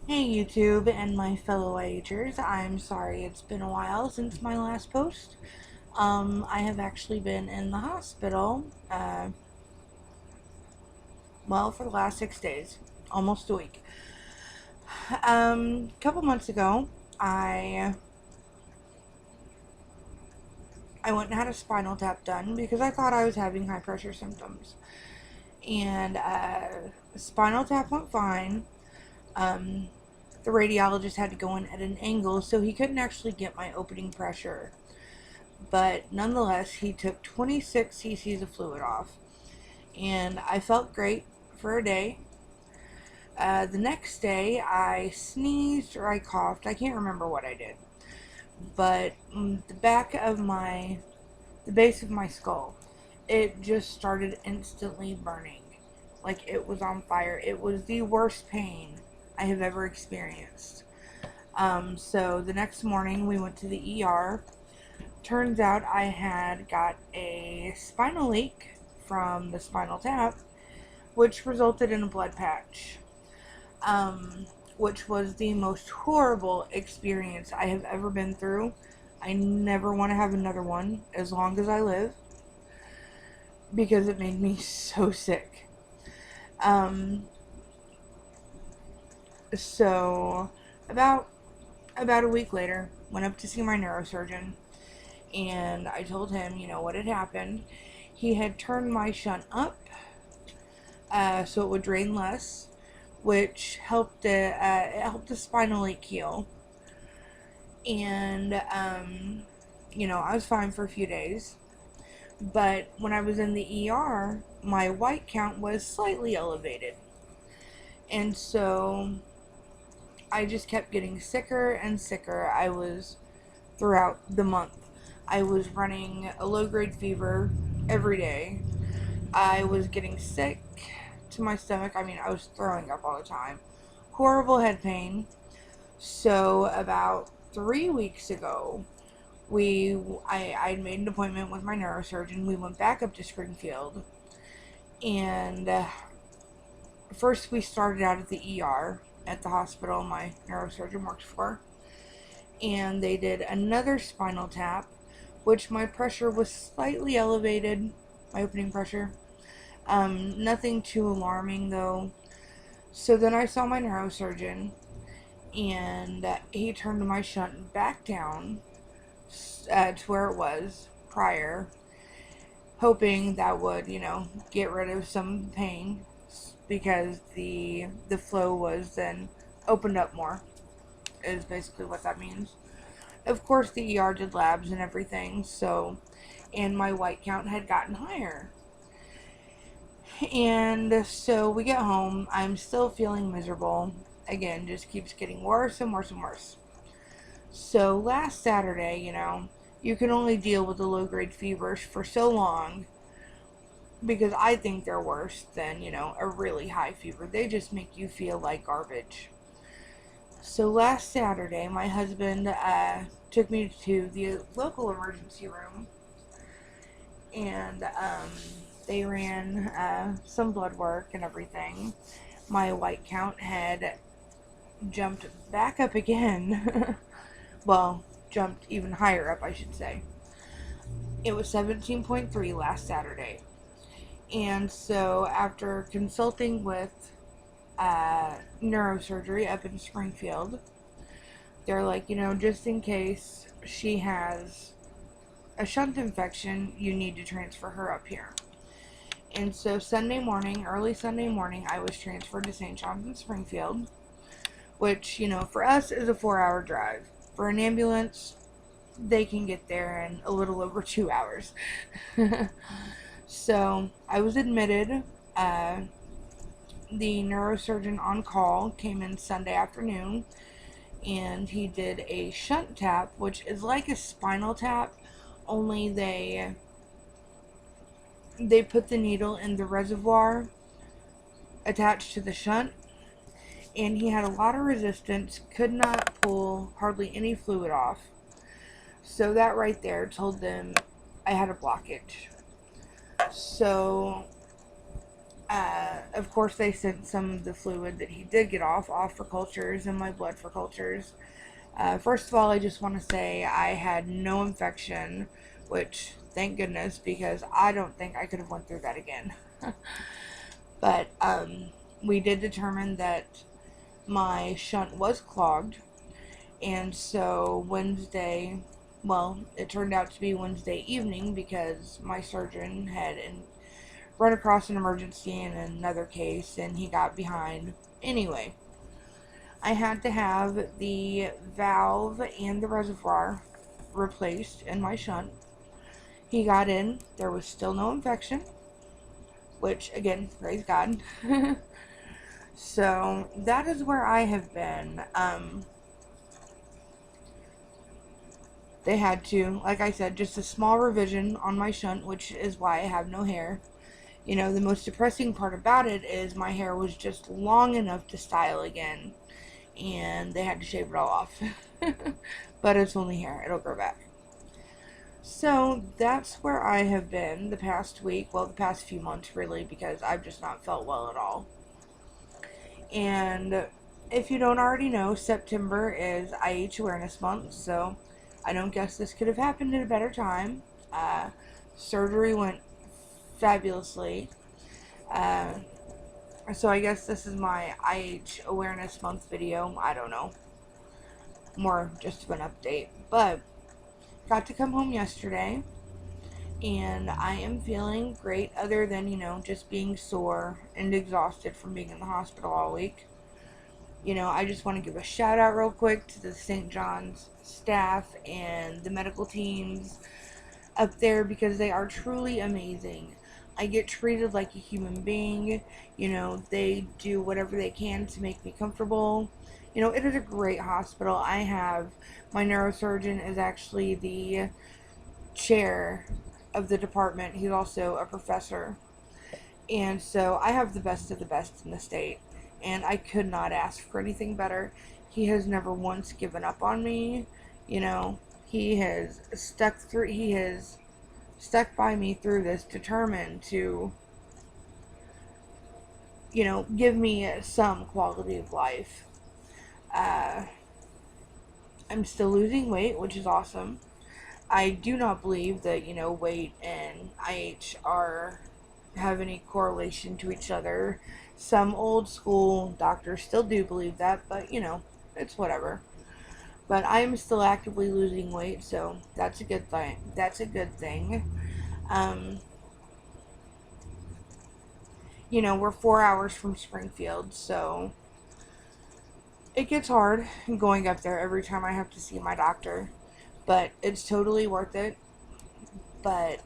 Hey YouTube and my fellow agers, I'm sorry it's been a while since my last post. I have actually been in the hospital, for the last 6 days, almost a week. A couple months ago, I I went and had a spinal tap done because I thought I was having high pressure symptoms, and the spinal tap went fine. Um, the radiologist had to go in at an angle, so he couldn't actually get my opening pressure. But nonetheless, he took 26 cc's of fluid off, and I felt great for a day. The next day, I sneezed or I coughed. I can't remember what I did, but the base of my skull, it just started instantly burning, like it was on fire. It was the worst pain I have ever experienced. So the next morning, we went to the ER. Turns out I had got a spinal leak from the spinal tap, which resulted in a blood patch, which was the most horrible experience I have ever been through. I never want to have another one as long as I live because it made me so sick. Um, so about a week later, went up to see my neurosurgeon, and I told him, what had happened. He had turned my shunt up so it would drain less, which helped the spinal leak heal. And I was fine for a few days. But when I was in the ER, my white count was slightly elevated, and so I just kept getting sicker and sicker. I was throughout the month. I was running a low grade fever every day. I was getting sick to my stomach. I mean, I was throwing up all the time. Horrible head pain. So about 3 weeks ago, I made an appointment with my neurosurgeon. We went back up to Springfield, and first we started out at the ER at the hospital my neurosurgeon works for, and they did another spinal tap, which my pressure was slightly elevated, my opening pressure. Nothing too alarming though. So then I saw my neurosurgeon, and he turned my shunt back down to where it was prior, hoping that would, get rid of some pain because the flow was then opened up more. Is basically what that means. Of course, the ER did labs and everything, and my white count had gotten higher. And so we get home. I'm still feeling miserable. Again, just keeps getting worse and worse and worse. So last Saturday, you can only deal with the low grade fevers for so long because I think they're worse than, a really high fever. They just make you feel like garbage. So last Saturday, my husband took me to the local emergency room, and they ran some blood work and everything. My white count had jumped back up again. Well, jumped even higher up, I should say. It was 17.3 last Saturday. And so, after consulting with neurosurgery up in Springfield, they're like, just in case she has a shunt infection, you need to transfer her up here. And so Sunday morning, early Sunday morning, I was transferred to St. John's in Springfield, which, for us is a 4-hour drive. For an ambulance, they can get there in a little over 2 hours. So I was admitted. The neurosurgeon on call came in Sunday afternoon, and he did a shunt tap, which is like a spinal tap, only they put the needle in the reservoir attached to the shunt, and he had a lot of resistance, could not pull hardly any fluid off. So that right there told them I had a blockage. So Of course, they sent some of the fluid that he did get off for cultures and my blood for cultures. First of all, I just want to say I had no infection, which thank goodness, because I don't think I could have went through that again. But we did determine that my shunt was clogged, and so Wednesday, well, it turned out to be Wednesday evening because my surgeon had run across an emergency in another case and he got behind. Anyway, I had to have the valve and the reservoir replaced in my shunt. He got in, there was still no infection, which again, praise God. So that is where I have been. They had to, like I said, just a small revision on my shunt, which is why I have no hair. You know, the most depressing part about it is my hair was just long enough to style again, and they had to shave it all off. But it's only hair, it'll grow back. So that's where I have been the past week, well, the past few months really, because I've just not felt well at all. And if you don't already know, September is IH Awareness Month, so I don't guess this could have happened at a better time. Surgery went fabulously. Uh, so I guess this is my IH Awareness Month video. I don't know. More just of an update. But got to come home yesterday, and I am feeling great other than, you know, just being sore and exhausted from being in the hospital all week. You know, I just want to give a shout out real quick to the St. John's staff and the medical teams up there because they are truly amazing. I get treated like a human being. You know, they do whatever they can to make me comfortable. You know, it is a great hospital. I have my neurosurgeon is actually the chair of the department. He's also a professor. And so I have the best of the best in the state. And I could not ask for anything better. He has never once given up on me. You know, he has stuck by me through this, determined to, you know, give me some quality of life. Uh, I'm still losing weight, which is awesome. I do not believe that, you know, weight and IH have any correlation to each other. Some old school doctors still do believe that, but, you know, it's whatever. But I am still actively losing weight, so that's a good thing. That's a good thing. Um, you know, we're 4 hours from Springfield, so it gets hard going up there every time I have to see my doctor. But it's totally worth it. But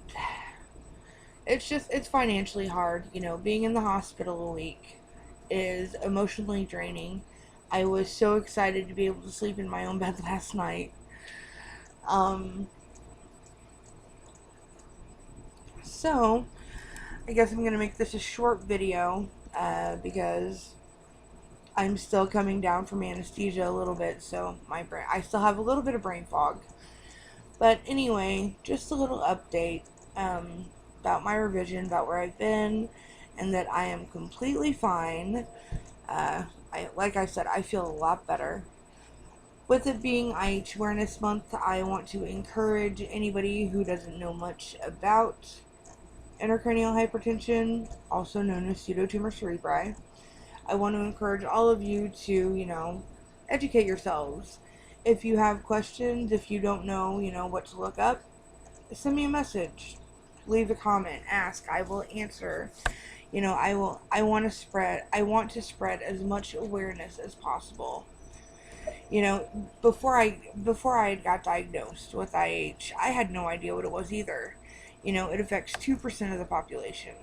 it's financially hard. You know, being in the hospital a week is emotionally draining. I was so excited to be able to sleep in my own bed last night. So I guess I'm going to make this a short video because I'm still coming down from anesthesia a little bit, so I still have a little bit of brain fog. But anyway, just a little update about my revision, about where I've been, and that I am completely fine. Like I said, I feel a lot better. With it being IH Awareness Month, I want to encourage anybody who doesn't know much about intracranial hypertension, also known as pseudotumor cerebri. I want to encourage all of you to, you know, educate yourselves. If you have questions, if you don't know, you know, what to look up, send me a message. Leave a comment. Ask. I will answer. You know, I want to spread as much awareness as possible. You know, before I got diagnosed with IH, I had no idea what it was either. You know, it affects 2% of the population.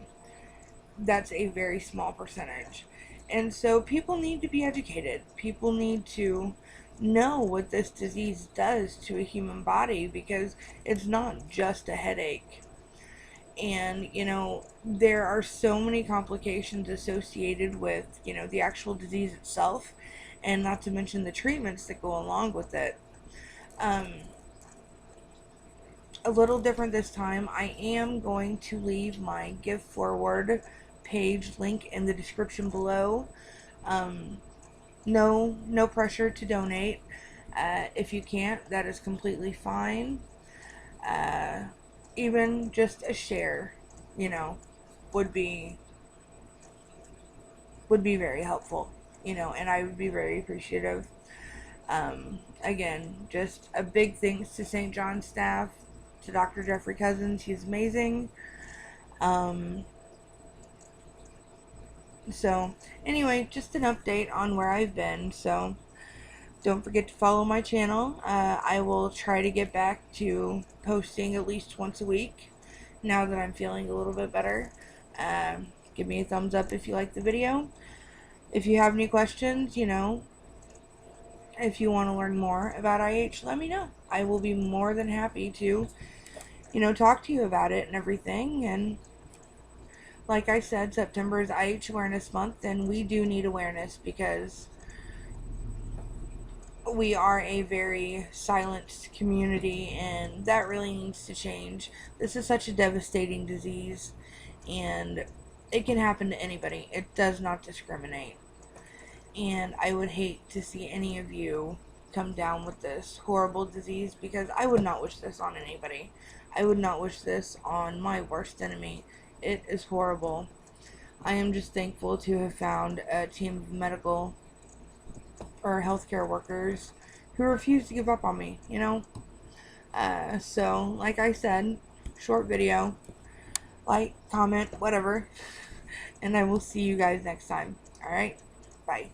That's a very small percentage. And so people need to be educated. People need to know what this disease does to a human body because it's not just a headache. And, you know, there are so many complications associated with, you know, the actual disease itself, and not to mention the treatments that go along with it. A little different this time. I am going to leave my Give Forward page link in the description below. No pressure to donate. If you can't, that is completely fine. Even just a share, you know, would be very helpful, and I would be very appreciative. Again, just a big thanks to St. John's staff, to Dr. Jeffrey Cousins. He's amazing. So, anyway, just an update on where I've been. So, don't forget to follow my channel. I will try to get back to posting at least once a week now that I'm feeling a little bit better. Give me a thumbs up if you like the video. If you have any questions, if you want to learn more about IH, let me know. I will be more than happy to, talk to you about it and everything. And like I said, September is IH Awareness Month, and we do need awareness because we are a very silenced community, and that really needs to change. This is such a devastating disease, and it can happen to anybody. It does not discriminate. And I would hate to see any of you come down with this horrible disease, because I would not wish this on anybody. I would not wish this on my worst enemy. It is horrible. I am just thankful to have found a team of medical or healthcare workers who refuse to give up on me, So, like I said, short video, like, comment, whatever, and I will see you guys next time. Alright? Bye.